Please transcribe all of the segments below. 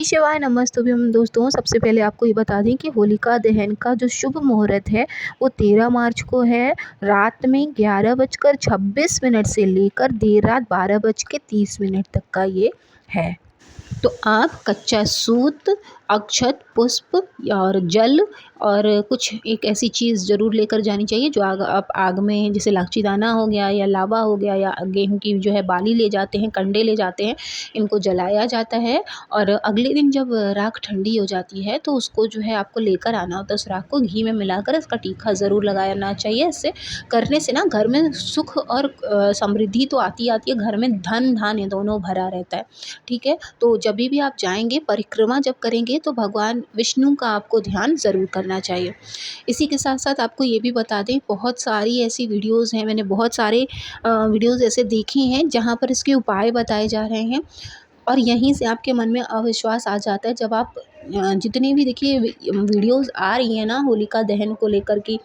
शिवाय नमस्तुभ्यम दोस्तों, सबसे पहले आपको ये बता दें कि होलिका दहन का जो शुभ मुहूर्त है वो 13 मार्च को है। रात में 11:26 से लेकर देर रात 12:30 तक का ये है। तो आप कच्चा सूत, अक्षत, पुष्प और जल और कुछ एक ऐसी चीज़ ज़रूर लेकर जानी चाहिए जो आप आग में, जैसे लाची दाना हो गया या लावा हो गया या गेहूं की जो है बाली ले जाते हैं, कंडे ले जाते हैं, इनको जलाया जाता है। और अगले दिन जब राख ठंडी हो जाती है तो उसको जो है आपको लेकर आना होता है। उस राख को घी में मिलाकर इसका टीका ज़रूर लगाना चाहिए। इससे करने से ना घर में सुख और समृद्धि तो आती है, घर में धन धान्य दोनों भरा रहता है। ठीक है, तो जब भी आप जाएंगे, परिक्रमा जब करेंगे, तो भगवान विष्णु का आपको ध्यान ज़रूर करना चाहिए। इसी के साथ साथ आपको ये भी बता दें, बहुत सारी ऐसी वीडियोज़ हैं, मैंने बहुत सारे वीडियोज़ ऐसे देखे हैं जहाँ पर इसके उपाय बताए जा रहे हैं और यहीं से आपके मन में अविश्वास आ जाता है। जब आप जितनी भी देखिए वीडियोज़ आ रही हैं ना होलिका दहन को लेकर कि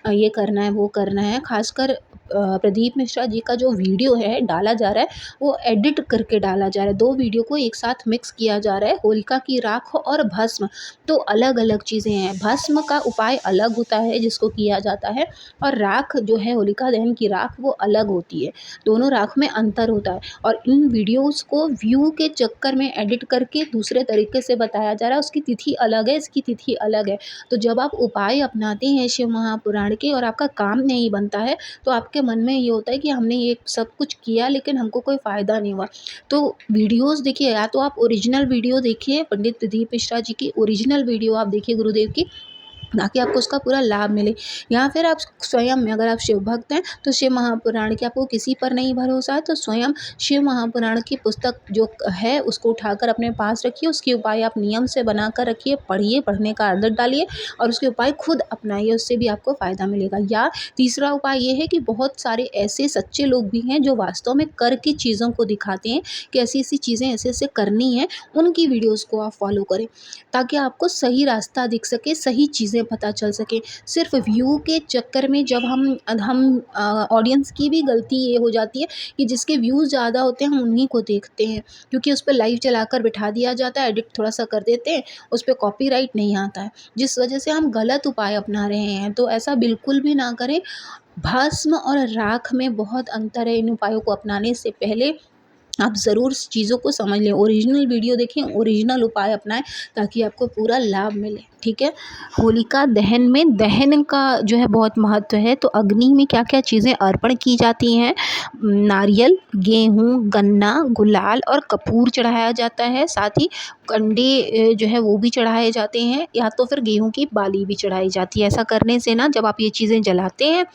ये करना है, वो करना है, ख़ासकर प्रदीप मिश्रा जी का जो वीडियो है डाला जा रहा है, वो एडिट करके डाला जा रहा है। 2 वीडियो को एक साथ मिक्स किया जा रहा है, होलिका की राख और भस्म। तो अलग-अलग चीज़ें हैं। भस्म का उपाय अलग होता है जिसको किया जाता है, और राख जो है होलिका दहन की राख वो अलग होती है। दोनों राख में अंतर होता है और इन वीडियोज़ को व्यू के चक्कर में एडिट करके दूसरे तरीके से बताया जा रहा है। उसकी तिथि अलग है, इसकी तिथि अलग है। तो जब आप उपाय अपनाते हैं शिव महापुराण के और आपका काम नहीं बनता है, तो आपके मन में ये होता है कि हमने ये सब कुछ किया लेकिन हमको कोई फ़ायदा नहीं हुआ। तो वीडियोज़ देखिए, या तो आप ओरिजिनल वीडियो देखिए, पंडित प्रदीप मिश्रा जी की ओरिजिनल वीडियो आप देखिए गुरुदेव की, ताकि आपको उसका पूरा लाभ मिले। या फिर आप स्वयं में, अगर आप शिव भक्त हैं तो शिव महापुराण के, आपको किसी पर नहीं भरोसा है तो स्वयं शिव महापुराण की पुस्तक जो है उसको उठाकर अपने पास रखिए। उसके उपाय आप नियम से बना कर रखिए, पढ़िए, पढ़ने का आदत डालिए और उसके उपाय खुद अपनाइए, उससे भी आपको फ़ायदा मिलेगा। या तीसरा उपाय ये है कि बहुत सारे ऐसे सच्चे लोग भी हैं जो वास्तव में करके चीज़ों को दिखाते हैं कि ऐसी-ऐसी चीज़ें ऐसे-ऐसे करनी है, उनकी वीडियोज़ को आप फॉलो करें, ताकि आपको सही रास्ता दिख सके, सही चीज़ें पता चल सके। सिर्फ व्यू के चक्कर में जब हम ऑडियंस की भी गलती ये हो जाती है कि जिसके व्यूज़ ज़्यादा होते हैं हम उन्हीं को देखते हैं, क्योंकि उस पे लाइव चलाकर बिठा दिया जाता है, एडिट थोड़ा सा कर देते हैं, उस पे कॉपीराइट नहीं आता है, जिस वजह से हम गलत उपाय अपना रहे हैं। तो ऐसा बिल्कुल भी ना करें। भस्म और राख में बहुत अंतर है। इन उपायों को अपनाने से पहले आप ज़रूर चीज़ों को समझ लें, ओरिजिनल वीडियो देखें, ओरिजिनल उपाय अपनाएं, ताकि आपको पूरा लाभ मिले। ठीक है, होलिका दहन में दहन का जो है बहुत महत्व है। तो अग्नि में क्या क्या चीज़ें अर्पण की जाती हैं? नारियल, गेहूँ, गन्ना, गुलाल और कपूर चढ़ाया जाता है। साथ ही कंडे जो है वो भी चढ़ाए जाते हैं, या तो फिर गेहूँ की बाली भी चढ़ाई जाती है। ऐसा करने से ना, जब आप ये चीज़ें जलाते हैं,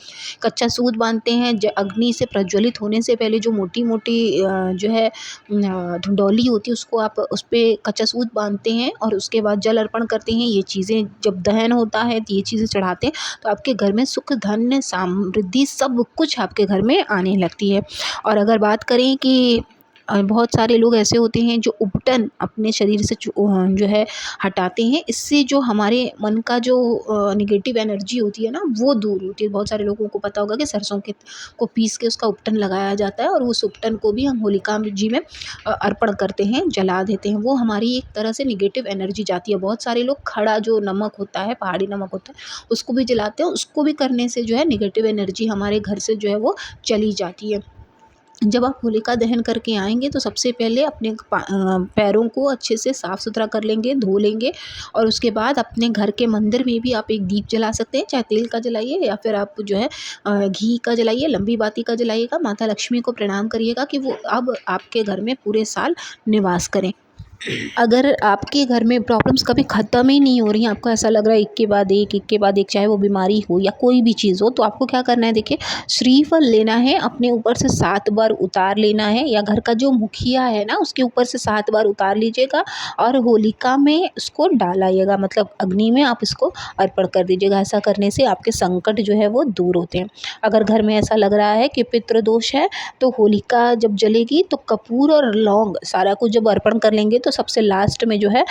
कच्चा सूत बांधते हैं, अग्नि से प्रज्वलित होने से पहले जो मोटी मोटी जो है धुंडौली होती है, उसको आप उस पर कच्चा सूत बांधते हैं और उसके बाद जल अर्पण करते हैं। ये चीज़ें जब दहन होता है तो ये चीज़ें चढ़ाते हैं, तो आपके घर में सुख, धन, समृद्धि सब कुछ आपके घर में आने लगती है। और अगर बात करें कि बहुत सारे लोग ऐसे होते हैं जो उपटन अपने शरीर से जो है हटाते हैं, इससे जो हमारे मन का जो निगेटिव एनर्जी होती है ना, वो दूर होती है। बहुत सारे लोगों को पता होगा कि सरसों के को पीस के उसका उपटन लगाया जाता है और उस उपटन को भी हम होलिका जी में अर्पण करते हैं, जला देते हैं। वो हमारी एक तरह से निगेटिव एनर्जी जाती है। बहुत सारे लोग खड़ा जो नमक होता है, पहाड़ी नमक होता है, उसको भी जलाते हैं। उसको भी करने से जो है निगेटिव एनर्जी हमारे घर से जो है वो चली जाती है। जब आप होलिका दहन करके आएँगे तो सबसे पहले अपने पैरों को अच्छे से साफ़ सुथरा कर लेंगे, धो लेंगे, और उसके बाद अपने घर के मंदिर में भी आप एक दीप जला सकते हैं, चाहे तेल का जलाइए या फिर आप जो है घी का जलाइए, लंबी बाती का जलाइएगा। माता लक्ष्मी को प्रणाम करिएगा कि वो अब आपके घर में पूरे साल निवास करें। अगर आपके घर में प्रॉब्लम्स कभी ख़त्म ही नहीं हो रही हैं, आपको ऐसा लग रहा है एक के बाद एक, चाहे वो बीमारी हो या कोई भी चीज़ हो, तो आपको क्या करना है, देखिए, श्रीफल लेना है, अपने ऊपर से 7 बार उतार लेना है, या घर का जो मुखिया है ना उसके ऊपर से 7 बार उतार लीजिएगा और होलिका में उसको डालाइएगा, मतलब अग्नि में आप इसको अर्पण कर दीजिएगा। ऐसा करने से आपके संकट जो है वो दूर होते हैं। अगर घर में ऐसा लग रहा है कि पितृदोष है, तो होलिका जब जलेगी तो कपूर और लौंग सारा कुछ जब अर्पण कर लेंगे तो सबसे लास्ट में जो है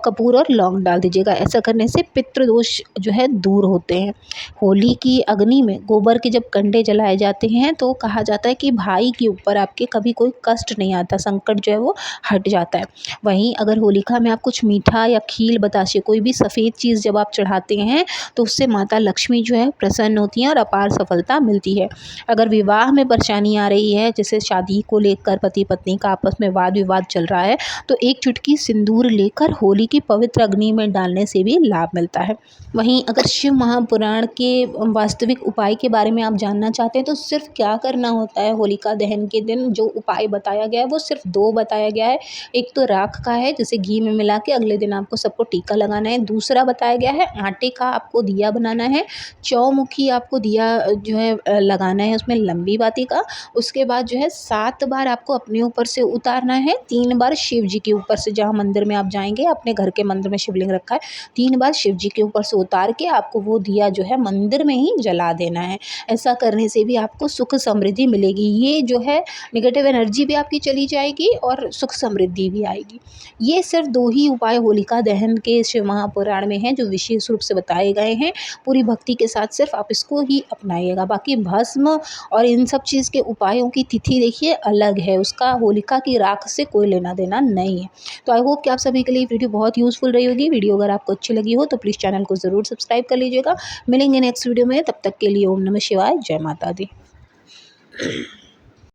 कपूर और लौंग डाल दीजिएगा। ऐसा करने से पितृदोष जो है दूर होते हैं। होली की अग्नि में गोबर के जब कंडे जलाए जाते हैं तो कहा जाता है कि भाई के ऊपर आपके कभी कोई कष्ट नहीं आता, संकट जो है वो हट जाता है। वहीं अगर होलिका में आप कुछ मीठा या खील बताशे कोई भी सफ़ेद चीज़ जब आप चढ़ाते हैं तो उससे माता लक्ष्मी जो है प्रसन्न होती हैं और अपार सफलता मिलती है। अगर विवाह में परेशानी आ रही है, जैसे शादी को लेकर पति पत्नी का आपस में वाद विवाद चल रहा है, तो एक चुटकी सिंदूर लेकर होली की पवित्र अग्नि में डालने से भी लाभ मिलता है। वहीं अगर शिव महापुराण के वास्तविक उपाय के बारे में आप जानना चाहते हैं तो सिर्फ क्या करना होता है होलिका दहन के दिन, जो उपाय बताया गया है वो सिर्फ 2 बताया गया है। एक तो राख का है, जिसे घी में मिला के अगले दिन आपको सबको टीका लगाना है। दूसरा बताया गया है आटे का आपको दिया बनाना है, चौमुखी आपको दिया जो है लगाना है उसमें लंबी बाती का। उसके बाद जो है 7 बार आपको अपने ऊपर से उतारना है, 3 बार शिव जी के ऊपर से, जहाँ मंदिर में आप जाएंगे अपने घर के मंदिर में शिवलिंग रखा है, 3 बार शिव जी के ऊपर से उतार के आपको वो दिया जो है मंदिर में ही जला देना है। ऐसा करने से भी आपको सुख समृद्धि मिलेगी। ये जो है नेगेटिव एनर्जी भी आपकी चली जाएगी और सुख समृद्धि भी आएगी। ये सिर्फ 2 ही उपाय होलिका दहन के शिव महापुराण में हैं जो विशेष रूप से बताए गए हैं। पूरी भक्ति के साथ सिर्फ आप इसको ही अपनाइएगा। बाकी भस्म और इन सब चीज़ के उपायों की तिथि देखिए अलग है, उसका होलिका की राख से कोई लेना देना नहीं है। तो आई होप कि आप सभी के लिए वीडियो बहुत यूज़फुल रही होगी। वीडियो अगर आपको अच्छी लगी हो तो प्लीज़ चैनल को ज़रूर सब्सक्राइब कर लीजिएगा। मिलेंगे नेक्स्ट वीडियो में, तब तक के लिए ओम नमः शिवाय, जय माता दी।